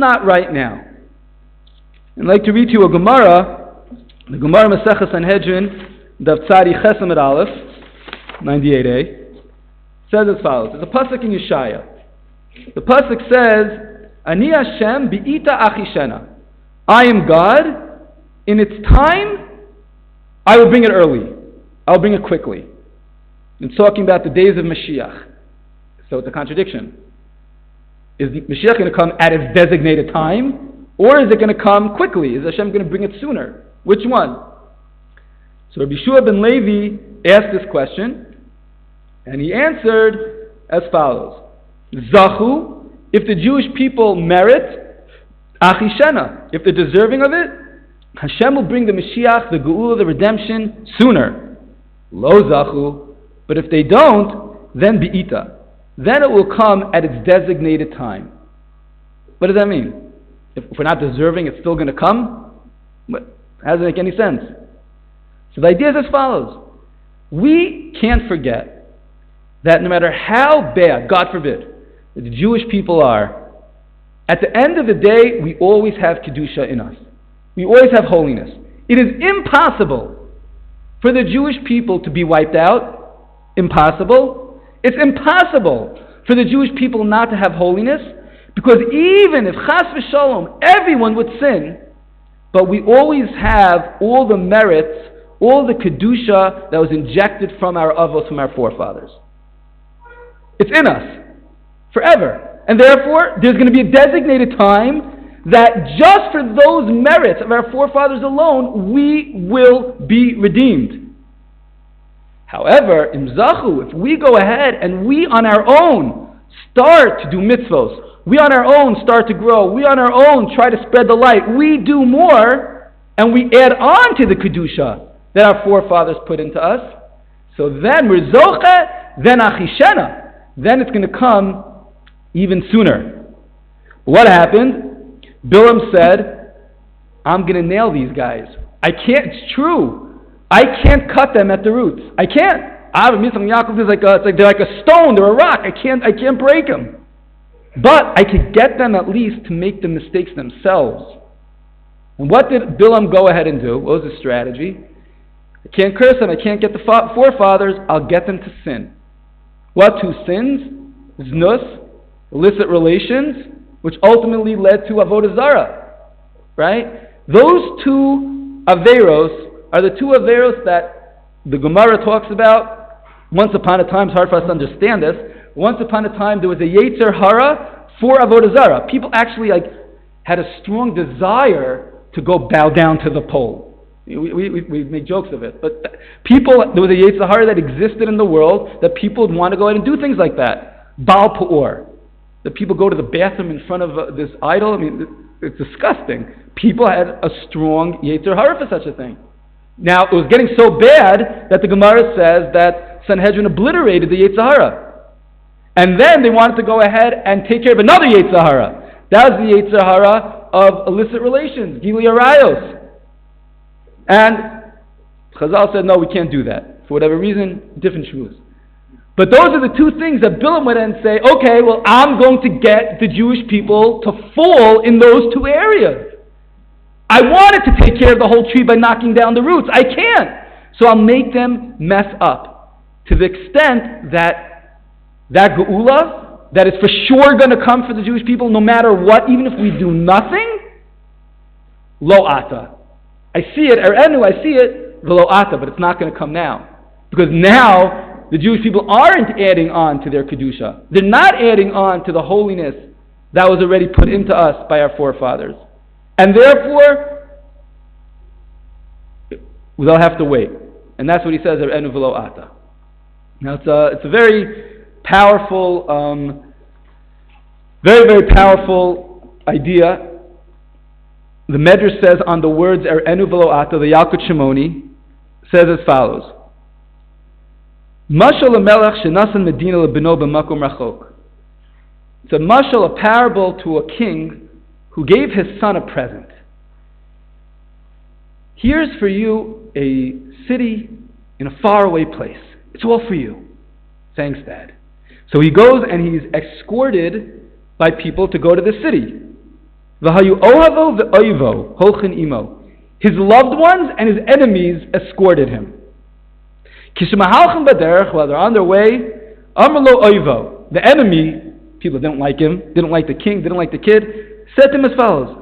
not right now. And I'd like to read to you a Gemara, the Gemara Maseches Sanhedrin, Daf Tzadi Ches Amud Aleph, 98a, says as follows. There's a pasuk in Yeshaya. The pasuk says, Ani Hashem bi'ita achishena. I am God. In its time, I will bring it early. I'll bring it quickly. It's talking about the days of Mashiach. So it's a contradiction. Is Mashiach going to come at its designated time? Or is it going to come quickly? Is Hashem going to bring it sooner? Which one? So Rabbi Shua ben Levi asked this question, and he answered as follows. Zachu, if the Jewish people merit, achishena, if they're deserving of it, Hashem will bring the Mashiach, the Geula, the redemption, sooner. Lo zachu, but if they don't, then bi'ita. Then it will come at its designated time. What does that mean? If we're not deserving, it's still going to come? How does it make any sense? So the idea is as follows. We can't forget that no matter how bad, God forbid, the Jewish people are, at the end of the day, we always have Kedusha in us. We always have holiness. It is impossible for the Jewish people to be wiped out. Impossible. It's impossible for the Jewish people not to have holiness, because even if chas v'shalom, everyone would sin, but we always have all the merits, all the Kedusha that was injected from our avos, from our forefathers. It's in us, forever. And therefore, there's going to be a designated time that just for those merits of our forefathers alone, we will be redeemed. However, im zachu, if we go ahead and we on our own start to do mitzvos, we on our own start to grow, we on our own try to spread the light, we do more, and we add on to the Kedusha that our forefathers put into us, so then we're zoche, then achishena, then it's going to come even sooner. What happened? Bilam said, I'm going to nail these guys. I can't, it's true. I can't cut them at the roots. I can't. Yaakov is like they're like a stone, they're a rock. I can't break them. But I could get them at least to make the mistakes themselves. And what did Bilam go ahead and do? What was his strategy? I can't curse them, I can't get the forefathers, I'll get them to sin. What two sins? Znus, illicit relations, which ultimately led to Avodah Zarah, right? Those two Averos are the two Averos that the Gemara talks about. Once upon a time, it's hard for us to understand this. Once upon a time, there was a Yetzer Hara for Avodah Zarah. People actually had a strong desire to go bow down to the pole. We make jokes of it, but there was a Yetzer Hara that existed in the world that people would want to go ahead and do things like that. Baal Peor. That people go to the bathroom in front of this idol. I mean, it's disgusting. People had a strong Yetzer Hara for such a thing. Now, it was getting so bad that the Gemara says that Sanhedrin obliterated the Yetzer Hara. And then they wanted to go ahead and take care of another Yetzer Hara. That was the Yetzer Hara of illicit relations, Gili Arayos. And Chazal said, no, we can't do that. For whatever reason, different shvuas. But those are the two things that Bilam went in and say, okay, well, I'm going to get the Jewish people to fall in those two areas. I wanted to take care of the whole tree by knocking down the roots. I can't. So I'll make them mess up to the extent that Geula, that is for sure going to come for the Jewish people no matter what, even if we do nothing, lo ata. I see it, erenu, I see it, v'lo ata, but it's not going to come now. Because now, the Jewish people aren't adding on to their Kedusha. They're not adding on to the holiness that was already put into us by our forefathers. And therefore, they'll have to wait. And that's what he says, erenu v'lo ata. Now it's a very powerful, very, very powerful idea. The Medrash says on the words erenu v'lo ata, the Yalkut Shimoni says as follows. Mashal Melech shenasan Medina lebino b'makom rachok. It's a mashal, a parable to a king who gave his son a present. Here's for you a city in a faraway place. It's all for you. Thanks, Dad. So he goes and he's escorted by people to go to the city. V'hayu ohavo v'oivo holchin imo. His loved ones and his enemies escorted him. Kishmahalchin baderech, while they're on their way, amrlo oivo. The enemy, people didn't like him, didn't like the king, didn't like the kid, said to him as follows: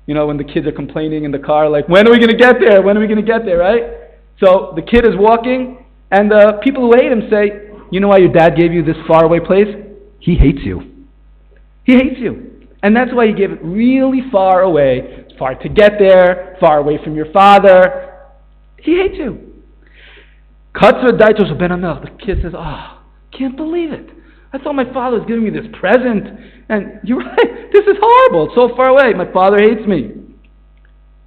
you know, when the kids are complaining in the car, like, when are we going to get there? When are we going to get there, right? So the kid is walking, and the people who hate him say, you know why your dad gave you this faraway place? He hates you. He hates you. And that's why he gave it really far away. It's far to get there, far away from your father. He hates you. The kid says, can't believe it. I thought my father was giving me this present, and you're right, this is horrible, it's so far away, my father hates me.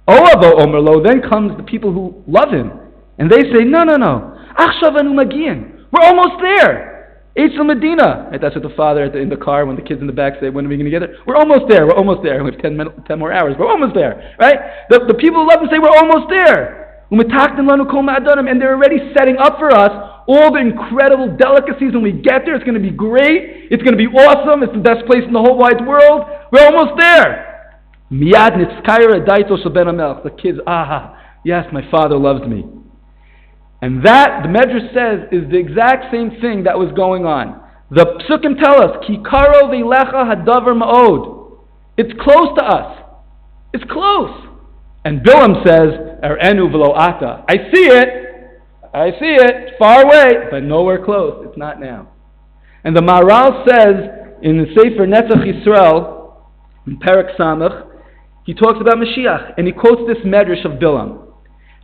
Oavo Omerlo, then comes the people who love him, and they say, no, Achshavanu Magian, we're almost there. Eitzel Medina. Right, that's what the father in the car, when the kids in the back say, when are we going to get there? We're almost there, we have 10 more hours, we're almost there, right? The people who love him say, we're almost there. And they're already setting up for us all the incredible delicacies. When we get there, it's going to be great. It's going to be awesome. It's the best place in the whole wide world. We're almost there. The kids, yes, my father loves me. And that, the Medrash says, is the exact same thing that was going on. The Psukim tell us, Ki karo v'lecha hadavar ma'od. It's close to us. It's close. And Bilam says, Er'enu v'lo ata. I see it, far away, but nowhere close. It's not now. And the Maharal says in the Sefer Netzach Yisrael, in Perek Samach, he talks about Mashiach, and he quotes this Medrash of Bilam.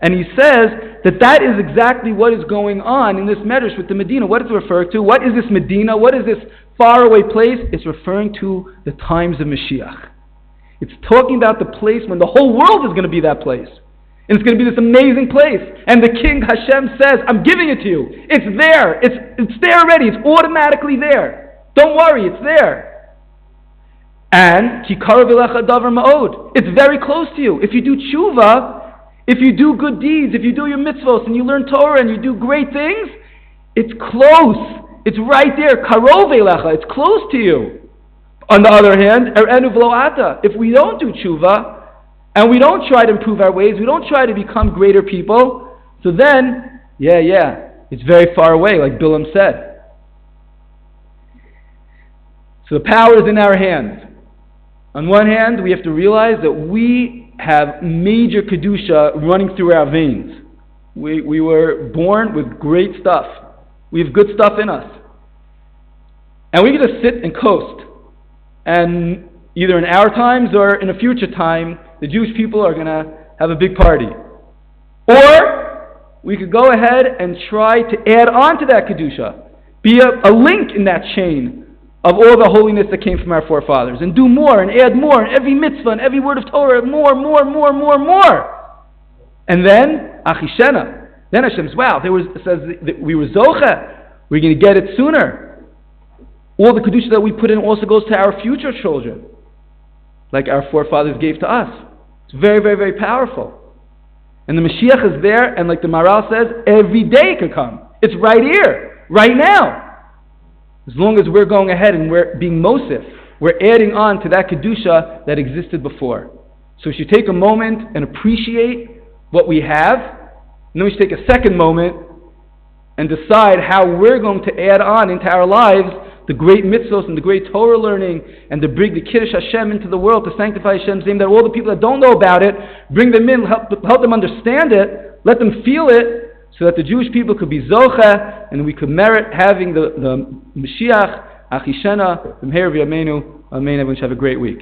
And he says that is exactly what is going on in this Medrash with the Medina. What is it referring to? What is this Medina? What is this faraway place? It's referring to the times of Mashiach. It's talking about the place when the whole world is going to be that place. And it's going to be this amazing place. And the King Hashem says, I'm giving it to you. It's there. It's there already. It's automatically there. Don't worry, it's there. And Kikara v'lecha davar ma'od. It's very close to you. If you do tshuva, if you do good deeds, if you do your mitzvos and you learn Torah and you do great things, it's close. It's right there. Karov v'lecha. It's close to you. On the other hand, er'enu v'lo ata. If we don't do tshuva, and we don't try to improve our ways, we don't try to become greater people, so then, it's very far away, like Bilam said. So the power is in our hands. On one hand, we have to realize that we have major Kedusha running through our veins. We were born with great stuff. We have good stuff in us. And we get to sit and coast. And either in our times or in a future time, the Jewish people are going to have a big party. Or we could go ahead and try to add on to that Kedusha, be a link in that chain of all the holiness that came from our forefathers, and do more and add more, and every mitzvah and every word of Torah, more. And then, Achishena, then Hashem says that we were Zocha, we're going to get it sooner. All the Kedusha that we put in also goes to our future children, like our forefathers gave to us. It's very, very, very powerful. And the Mashiach is there, and like the Maharal says, every day could come. It's right here, right now. As long as we're going ahead and we're being Mosif, we're adding on to that Kedusha that existed before. So we should take a moment and appreciate what we have, and then we should take a second moment and decide how we're going to add on into our lives the great mitzvos and the great Torah learning, and to bring the Kiddush Hashem into the world, to sanctify Hashem's name, that all the people that don't know about it, bring them in, help them understand it, let them feel it, so that the Jewish people could be Zocha, and we could merit having the Mashiach, Achishena, B'mheir v'yameinu, Amen. Everyone should have a great week.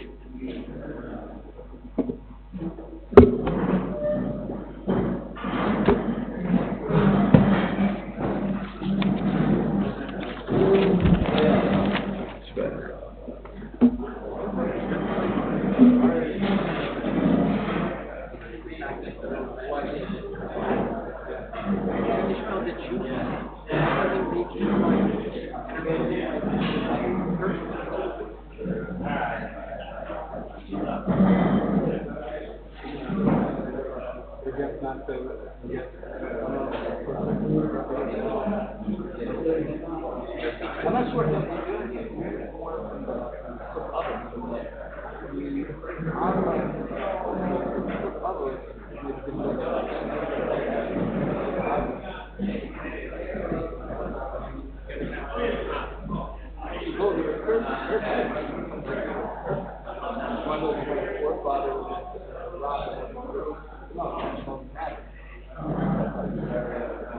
I'm not sure.